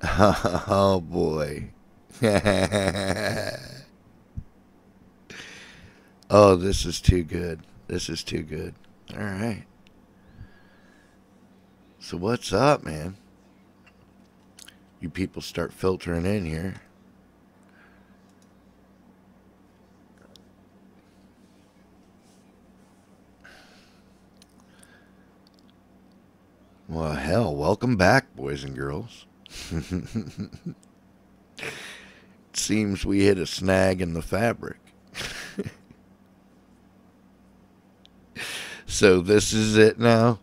Oh boy. Oh, this is too good. This is too good. All right. So what's up, man? You people start filtering in here. Well, hell, welcome back, boys and girls. Seems we hit a snag in the fabric. So this is it now?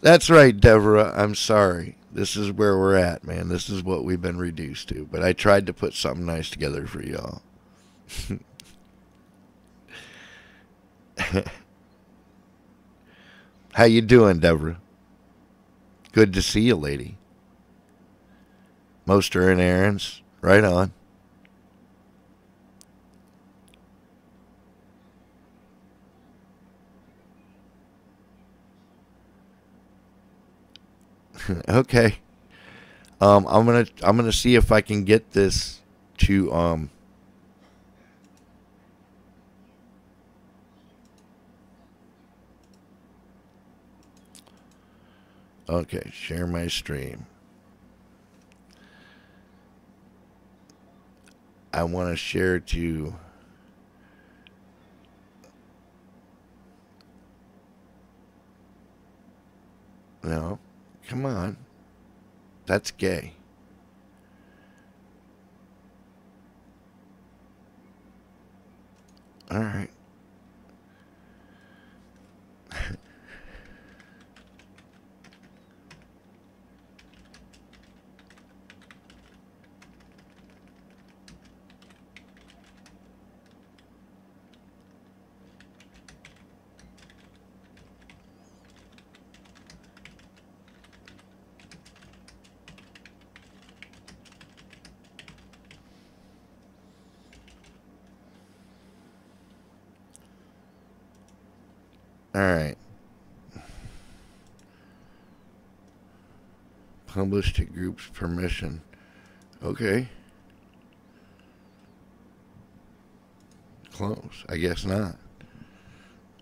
That's right, Deborah. I'm sorry. This is where we're at, man. This is what we've been reduced to. But I tried to put something nice together for y'all. How you doing, Deborah? Good to see you, lady. Most are in errands. Right on. Okay. I'm gonna see if I can get this to Okay, share my stream. I want to share to. No, come on. That's gay. All right. All right. Publish to group's permission. Okay. Close. I guess not.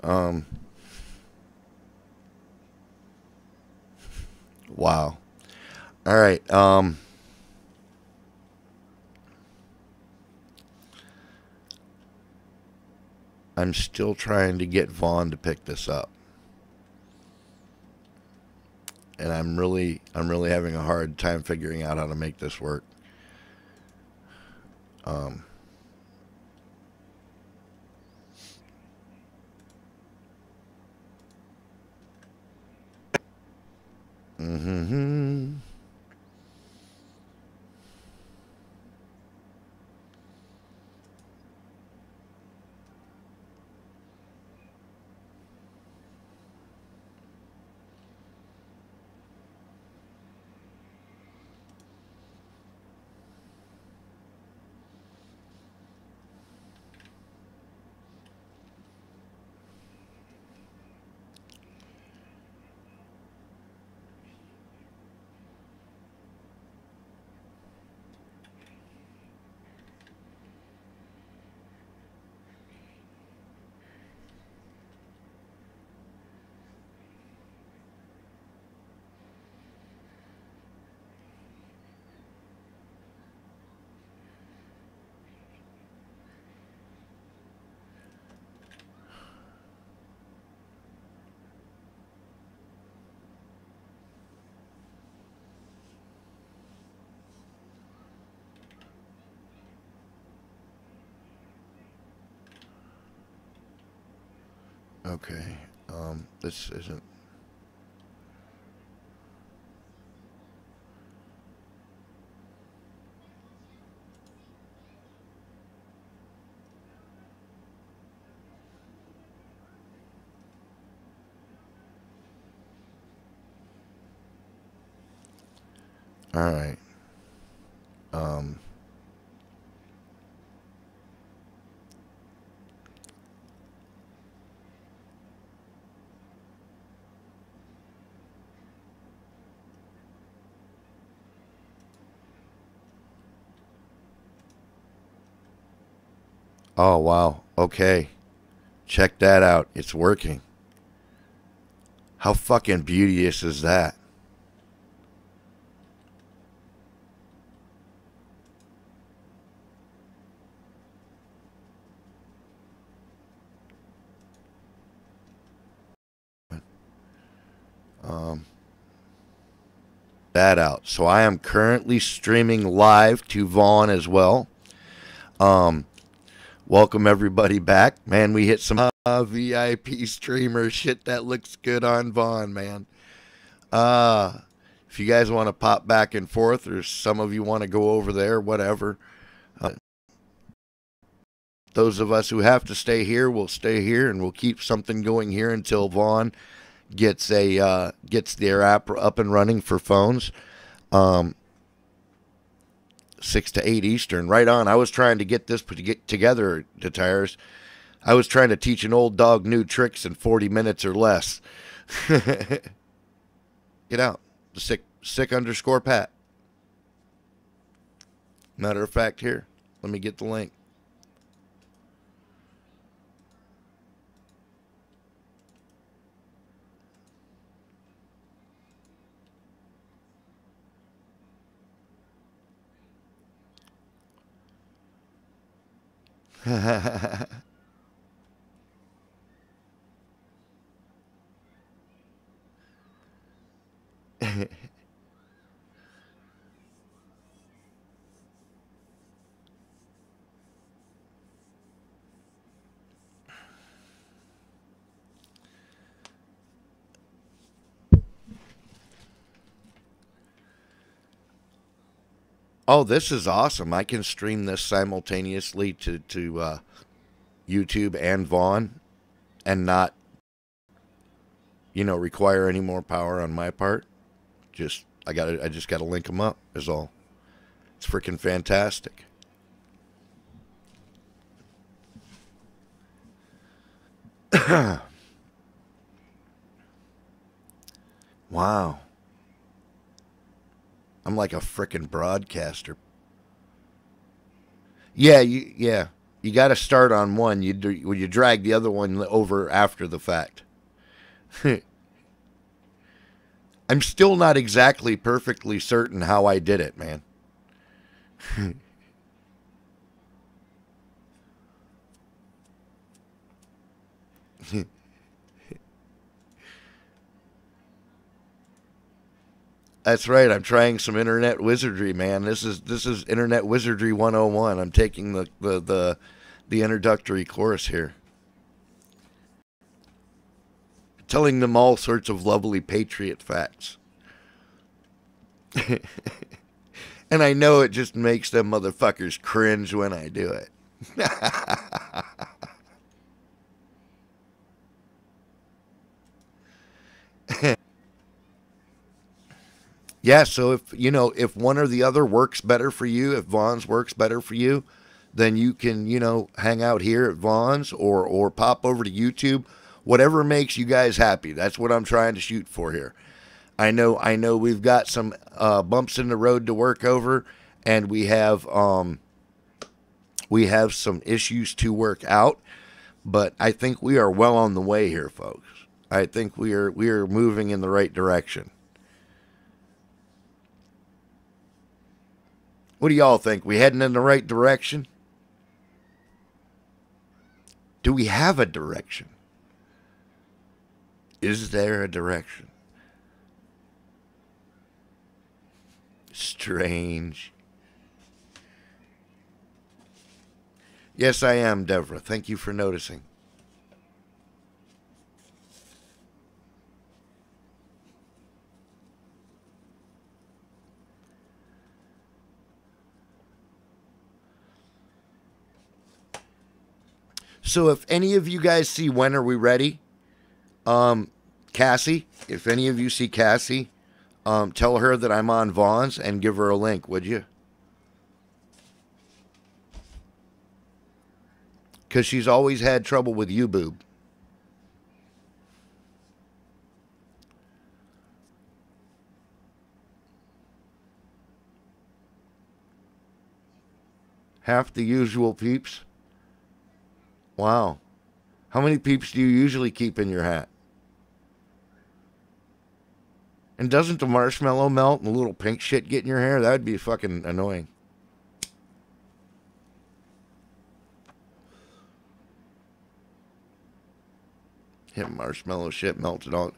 Um. Wow. All right. I'm still trying to get Vaughn to pick this up, and I'm really having a hard time figuring out how to make this work. Um. Mm-hmm. Okay. This isn't. All right. Um. Oh, wow. Okay. Check that out. It's working. How fucking beauteous is that? Um, that out. So I am currently streaming live to Vaughn as well. Um, Welcome everybody back, man. We hit some VIP streamer shit that looks good on Vaughn, man. Uh, if you guys want to pop back and forth, or some of you want to go over there, whatever. Uh, those of us who have to stay here will stay here, and we'll keep something going here until Vaughn gets their app up and running for phones. Um, 6 to 8 Eastern, right on. I was trying to get this put together to tires. I was trying to teach an old dog new tricks in 40 minutes or less. Get out. The sick underscore Pat. Matter of fact, here, let me get the link. Oh, this is awesome. I can stream this simultaneously to YouTube and Vaughn and not, require any more power on my part. I just got to link them up is all. It's freaking fantastic. Wow. I'm like a freaking broadcaster. Yeah. You got to start on one. You drag the other one over after the fact. I'm still not exactly perfectly certain how I did it, man. That's right. I'm trying some internet wizardry, man. This is internet wizardry 101. I'm taking the introductory course here. Telling them all sorts of lovely patriot facts. And I know it just makes them motherfuckers cringe when I do it. Yeah, so if one or the other works better for you, if Vaughn's works better for you, then you can, hang out here at Vaughn's or pop over to YouTube. Whatever makes you guys happy. That's what I'm trying to shoot for here. I know we've got some bumps in the road to work over, and we have some issues to work out, but I think we are well on the way here, folks. I think we are moving in the right direction. What do y'all think? We heading in the right direction? Do we have a direction? Is there a direction? Strange. Yes, I am, Deborah. Thank you for noticing. So if any of you guys see When Are We Ready, Cassie, if any of you see Cassie, tell her that I'm on Vaughn's and give her a link, would you? Because she's always had trouble with YouBoob. Half the usual peeps. Wow. How many peeps do you usually keep in your hat? And doesn't the marshmallow melt and the little pink shit get in your hair? That would be fucking annoying. Yeah, marshmallow shit melted on.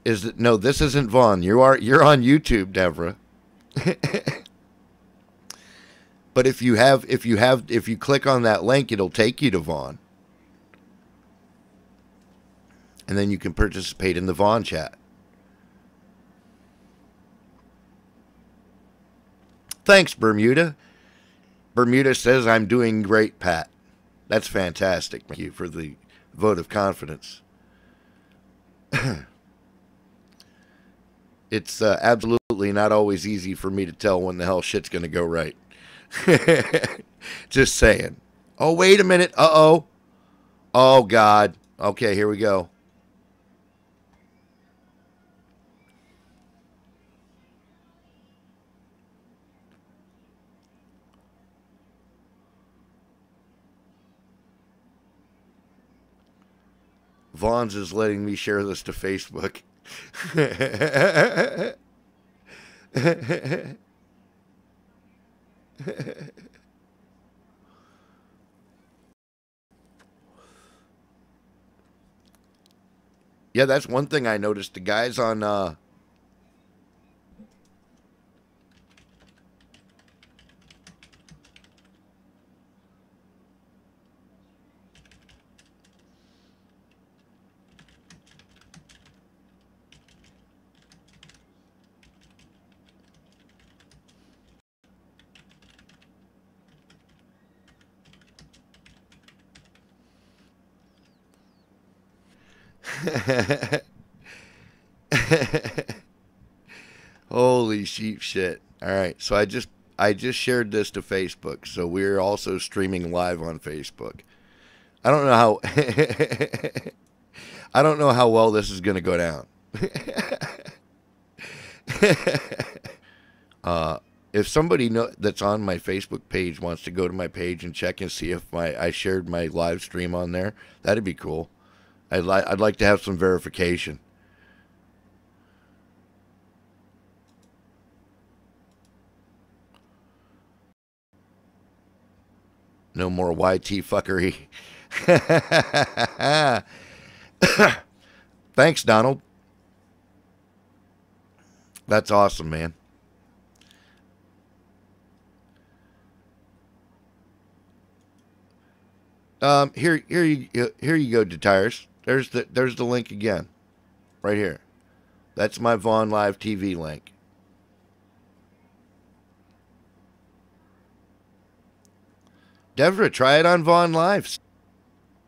Is it no, this isn't Vaughn. You're on YouTube, Devra. But if you click on that link, it'll take you to Vaughn. And then you can participate in the Vaughn chat. Thanks, Bermuda. Bermuda says I'm doing great, Pat. That's fantastic. Thank you for the vote of confidence. It's absolutely not always easy for me to tell when the hell shit's going to go right. Just saying. Oh, wait a minute. Uh-oh. Oh, God. Okay, here we go. Vaughn's is letting me share this to Facebook. Yeah, that's one thing I noticed. The guys on holy sheep shit. All right. So I just shared this to Facebook. So we're also streaming live on Facebook. I don't know how I don't know how well this is going to go down. If somebody that's on my Facebook page wants to go to my page and check and see if I shared my live stream on there, that'd be cool. I'd like to have some verification. No more YT fuckery. Thanks, Donald. That's awesome, man. Here you go, Detires. There's the link again, right here. That's my Vaughn Live TV link. Devra, try it on Vaughn Live.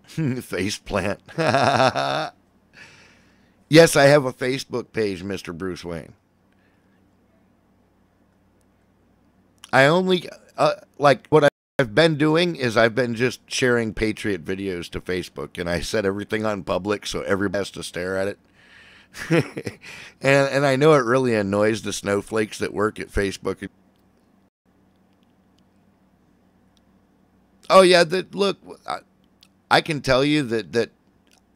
Face plant. Yes, I have a Facebook page, Mr. Bruce Wayne. I only like what I've been doing is I've been just sharing Patriot videos to Facebook, and I set everything on public so everybody has to stare at it. and I know it really annoys the snowflakes that work at Facebook. Oh yeah, look, I can tell you that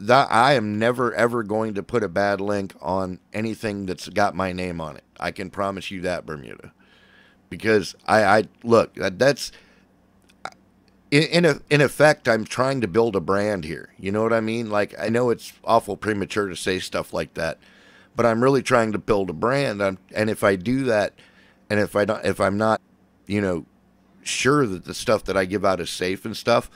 I am never ever going to put a bad link on anything that's got my name on it. I can promise you that, Bermuda, because I look, that's in effect, I'm trying to build a brand here. You know what I mean? Like, I know it's awful premature to say stuff like that, but I'm really trying to build a brand. And if I do that, and if I'm not, you know, sure that the stuff that I give out is safe and stuff,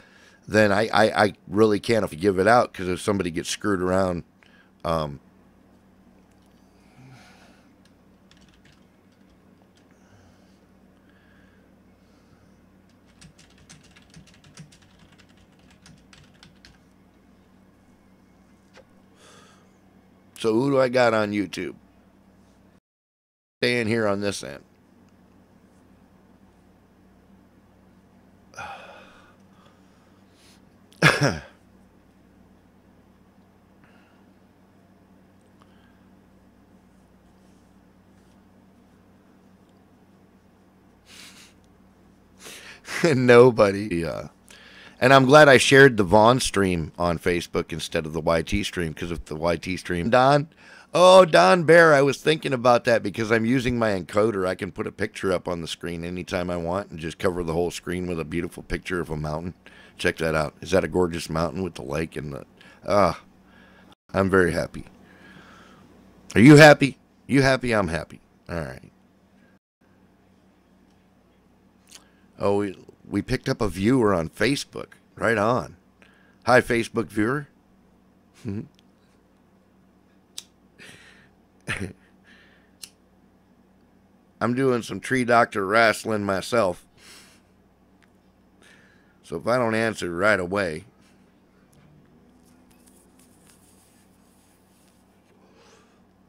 then I really can't give it out, because if somebody gets screwed around, so who do I got on YouTube? Staying here on this end. Nobody. And I'm glad I shared the Vaughn stream on Facebook instead of the YT stream, because of the YT stream. Don Bear, I was thinking about that because I'm using my encoder. I can put a picture up on the screen anytime I want and just cover the whole screen with a beautiful picture of a mountain. Check that out. Is that a gorgeous mountain with the lake and the... I'm very happy. Are you happy? You happy? I'm happy. All right. Oh, we picked up a viewer on Facebook. Right on. Hi, Facebook viewer. I'm doing some tree doctor wrestling myself. So if I don't answer right away,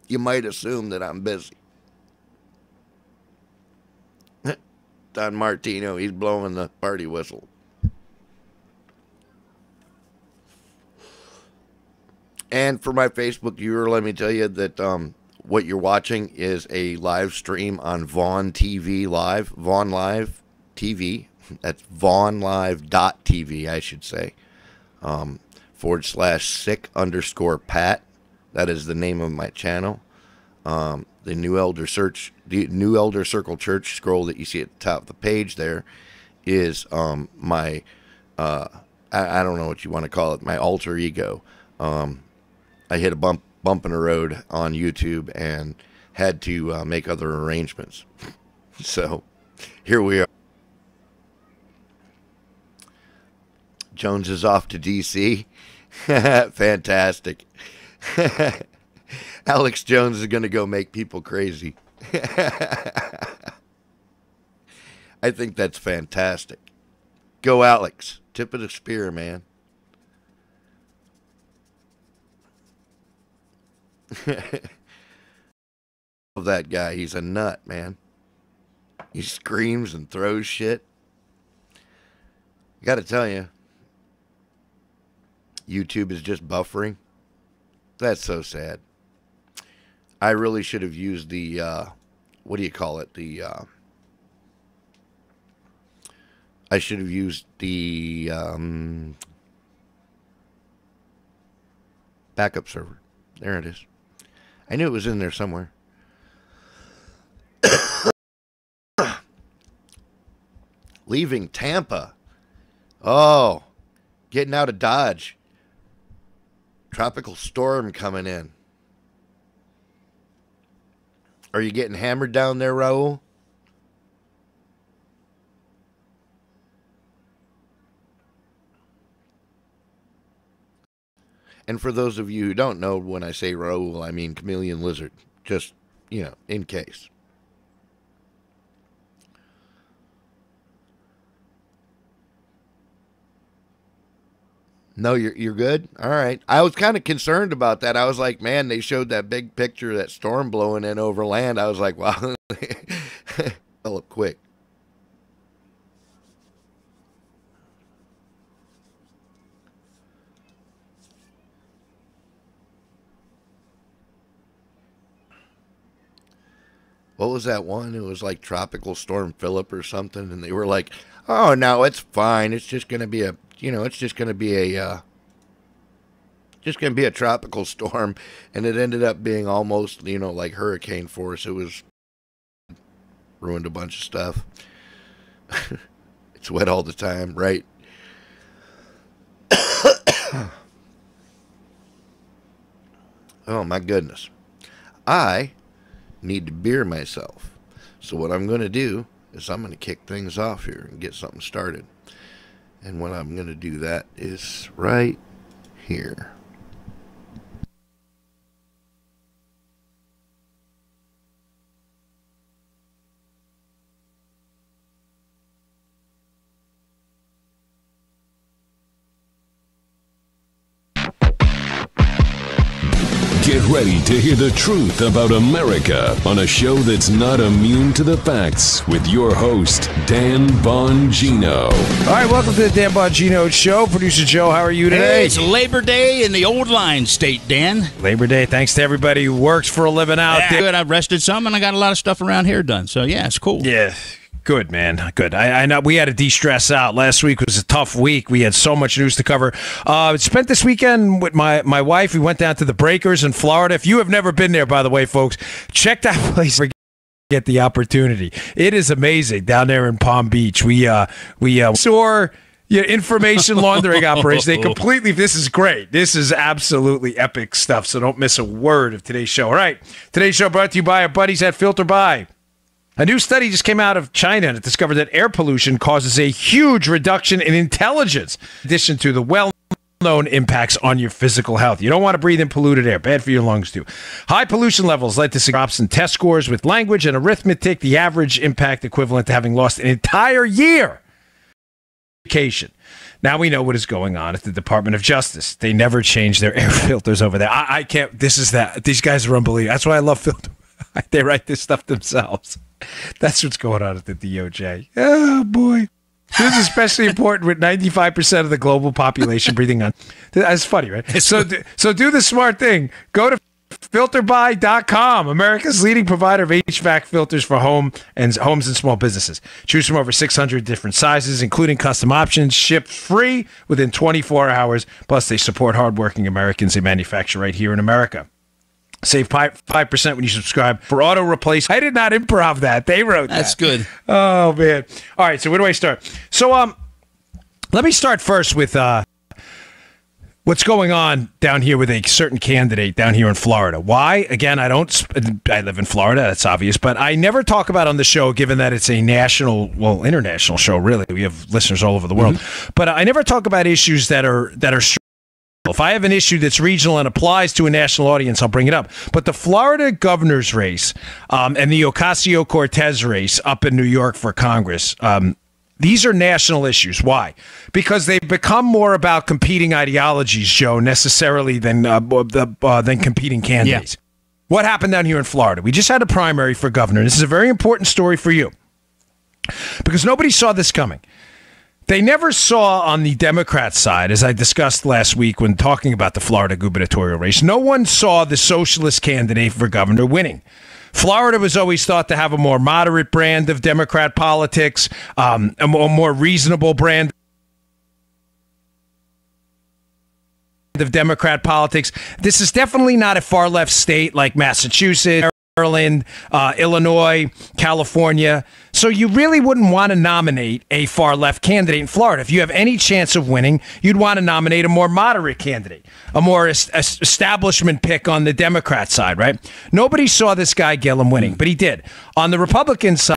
you might assume that I'm busy. Don Martino, he's blowing the party whistle. And for my Facebook viewer, let me tell you that what you're watching is a live stream on Vaughn TV Live, Vaughn Live TV. That's VaughnLive.tv, I should say. /sick_Pat. That is the name of my channel. The New Elder Circle Church scroll that you see at the top of the page there is my I don't know what you want to call it, my alter ego. I hit a bump in the road on YouTube and had to make other arrangements. So here we are. Jones is off to DC. Fantastic. Alex Jones is going to go make people crazy. I think that's fantastic. Go Alex. Tip of the spear, man. Love that guy. He's a nut, man. He screams and throws shit. I got to tell you, YouTube is just buffering. That's so sad. I really should have used the, what do you call it? I should have used the backup server. There it is. I knew it was in there somewhere. Leaving Tampa. Oh, getting out of Dodge. Tropical storm coming in. Are you getting hammered down there, Raul? And for those of you who don't know, when I say Raul, I mean chameleon lizard. Just, in case. No, you're good? All right. I was kind of concerned about that. I was like, man, they showed that big picture of that storm blowing in over land. I was like, wow. Fell up quick. What was that one? It was like Tropical Storm Philip or something. And they were like, oh, no, it's fine. It's just going to be a... it's just going to be a tropical storm, and it ended up being almost, like hurricane force. It was ruined a bunch of stuff. It's wet all the time, right? Oh my goodness. I need to beer myself. So what I'm going to do is I'm going to kick things off here and get something started. And when I'm going to do that is right here. Get ready to hear the truth about America on a show that's not immune to the facts with your host, Dan Bongino. All right, welcome to the Dan Bongino Show. Producer Joe, how are you today? Hey, it's Labor Day in the old line state, Dan. Labor Day. Thanks to everybody who works for a living out there. Good. I've rested some, and I got a lot of stuff around here done. So, yeah, it's cool. Yeah. Good, man. Good. I know we had to de-stress out. Last week was a tough week. We had so much news to cover. Spent this weekend with my wife. We went down to the Breakers in Florida. If you have never been there, by the way, folks, check that place. Get the opportunity. It is amazing down there in Palm Beach. We saw information laundering operation. This is great. This is absolutely epic stuff. So don't miss a word of today's show. All right. Today's show brought to you by our buddies at FilterBuy. A new study just came out of China and it discovered that air pollution causes a huge reduction in intelligence, in addition to the well-known impacts on your physical health. You don't want to breathe in polluted air. Bad for your lungs, too. High pollution levels led to drops in test scores with language and arithmetic, the average impact equivalent to having lost an entire year. Education. Now we know what is going on at the Department of Justice. They never change their air filters over there. I can't. This is that. These guys are unbelievable. That's why I love filter. They write this stuff themselves. That's what's going on at the DOJ. Oh, boy. This is especially important with 95% of the global population breathing on. That's funny, right? So do the smart thing. Go to FilterBuy.com, America's leading provider of HVAC filters for homes and small businesses. Choose from over 600 different sizes, including custom options, shipped free within 24 hours. Plus, they support hardworking Americans they manufacture right here in America. Save 5% when you subscribe for auto replace. I did not improv that. They wrote that. That's good. Oh, man. All right, so where do I start? So let me start first with what's going on down here with a certain candidate down here in Florida. Why? Again, I live in Florida. That's obvious. But I never talk about on the show, given that it's a international show, really. We have listeners all over the world. Mm-hmm. But I never talk about issues that are if I have an issue that's regional and applies to a national audience, I'll bring it up. But the Florida governor's race and the Ocasio-Cortez race up in New York for Congress, these are national issues. Why? Because they've become more about competing ideologies, Joe, necessarily than competing candidates. Yeah. What happened down here in Florida? We just had a primary for governor. This is a very important story for you because nobody saw this coming. They never saw on the Democrat side, as I discussed last week when talking about the Florida gubernatorial race, no one saw the socialist candidate for governor winning. Florida was always thought to have a more moderate brand of Democrat politics, a more reasonable brand of Democrat politics. This is definitely not a far-left state like Massachusetts, Maryland, Illinois, California. So you really wouldn't want to nominate a far-left candidate in Florida. If you have any chance of winning, you'd want to nominate a more moderate candidate, a more establishment pick on the Democrat side, right? Nobody saw this guy Gillum winning, but he did. On the Republican side,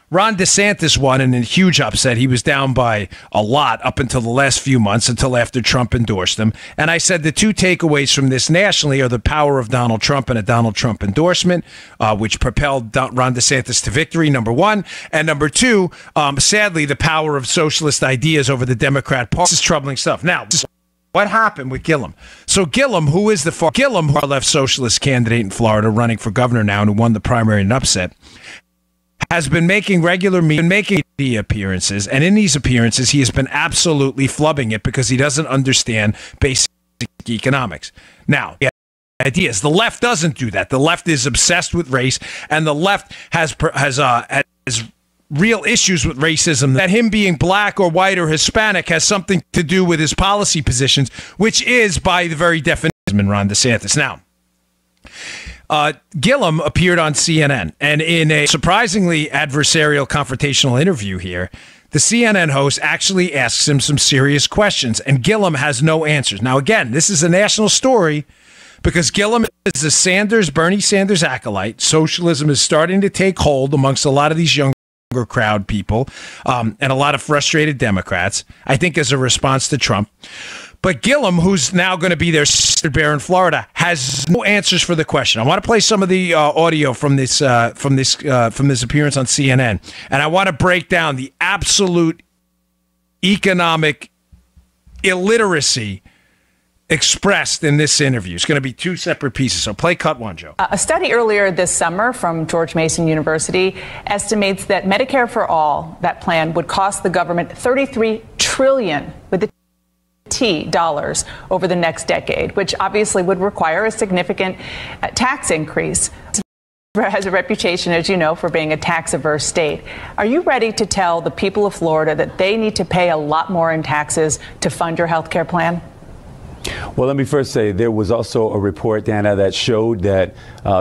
Ron DeSantis won in a huge upset. He was down by a lot up until the last few months, until after Trump endorsed him. And I said the two takeaways from this nationally are the power of Donald Trump and a Donald Trump endorsement, which propelled Ron DeSantis to victory, number one. And number two, sadly, the power of socialist ideas over the Democrat Party. This is troubling stuff. Now, what happened with Gillum? So Gillum, who is the far-left socialist candidate in Florida running for governor now and who won the primary in an upset, has been making regular media appearances, and in these appearances, he has been absolutely flubbing it because he doesn't understand basic economics. Now, the idea is the left doesn't do that. The left is obsessed with race, and the left has real issues with racism. That him being black or white or Hispanic has something to do with his policy positions, which is, by the very definition, Ron DeSantis. Now, Gillum appeared on CNN, and in a surprisingly adversarial confrontational interview here, the CNN host actually asks him some serious questions, and Gillum has no answers. Now, again, this is a national story because Gillum is a Bernie Sanders acolyte. Socialism is starting to take hold amongst a lot of these younger crowd people and a lot of frustrated Democrats, I think as a response to Trump. But Gillum, who's now going to be their bear in Florida, has no answers for the question. I want to play some of the audio from this appearance on CNN, and I want to break down the absolute economic illiteracy expressed in this interview. It's going to be two separate pieces. So play cut one, Joe. A study earlier this summer from George Mason University estimates that Medicare for All, that plan, would cost the government $33 trillion with the dollars over the next decade, which obviously would require a significant tax increase. has a reputation, as you know, for being a tax-averse state. Are you ready to tell the people of Florida that they need to pay a lot more in taxes to fund your health care plan? Well, let me first say there was also a report, Dana, that showed that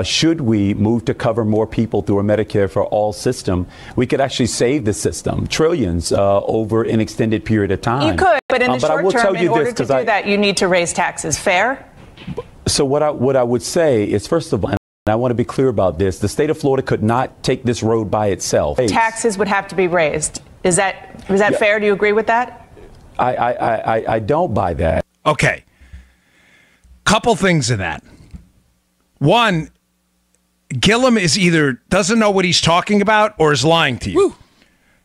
should we move to cover more people through a Medicare for All system, we could actually save the system trillions over an extended period of time. You could, but in the short term, in order to do that, you need to raise taxes. Fair? So what I would say is, first of all, and I want to be clear about this, the state of Florida could not take this road by itself. Taxes would have to be raised. Is that fair? Do you agree with that? I don't buy that. Okay. Couple things in that. One, Gillum is either doesn't know what he's talking about or is lying to you. Woo.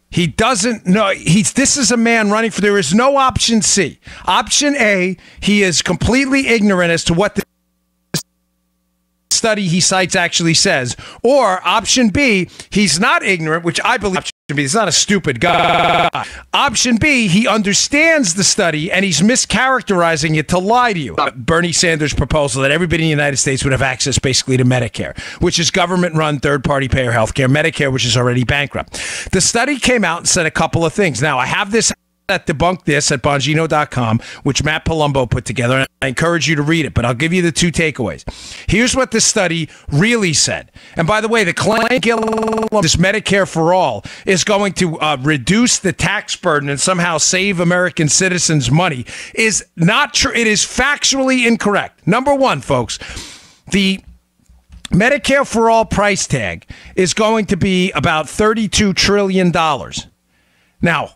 He doesn't know. This is a man running for. There is no option C. Option A, he is completely ignorant as to what the study he cites actually says. Or option B, he's not ignorant, which I believe option B. He's not a stupid guy. Option B, he understands the study and he's mischaracterizing it to lie to you. Bernie Sanders' proposal that everybody in the United States would have access basically to Medicare, which is government-run third-party payer health care, Medicare, which is already bankrupt. The study came out and said a couple of things. Now, I have this that debunked this at Bongino.com, which Matt Palumbo put together, and I encourage you to read it, but I'll give you the two takeaways. Here's what the study really said. And by the way, the claim this Medicare for All is going to reduce the tax burden and somehow save American citizens money is not true. It is factually incorrect. Number one, folks, the Medicare for All price tag is going to be about $32 trillion. Now,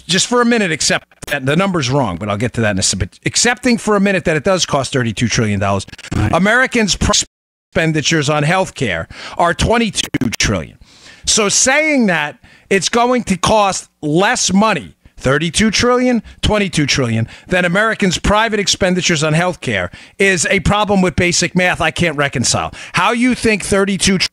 just for a minute, accept that the number's wrong, but I'll get to that in a second. Accepting for a minute that it does cost $32 trillion. Right. Americans' expenditures on health care are $22 trillion. So saying that it's going to cost less money, $32 trillion, $22 trillion, than Americans' private expenditures on health care is a problem with basic math I can't reconcile. How you think $32 trillion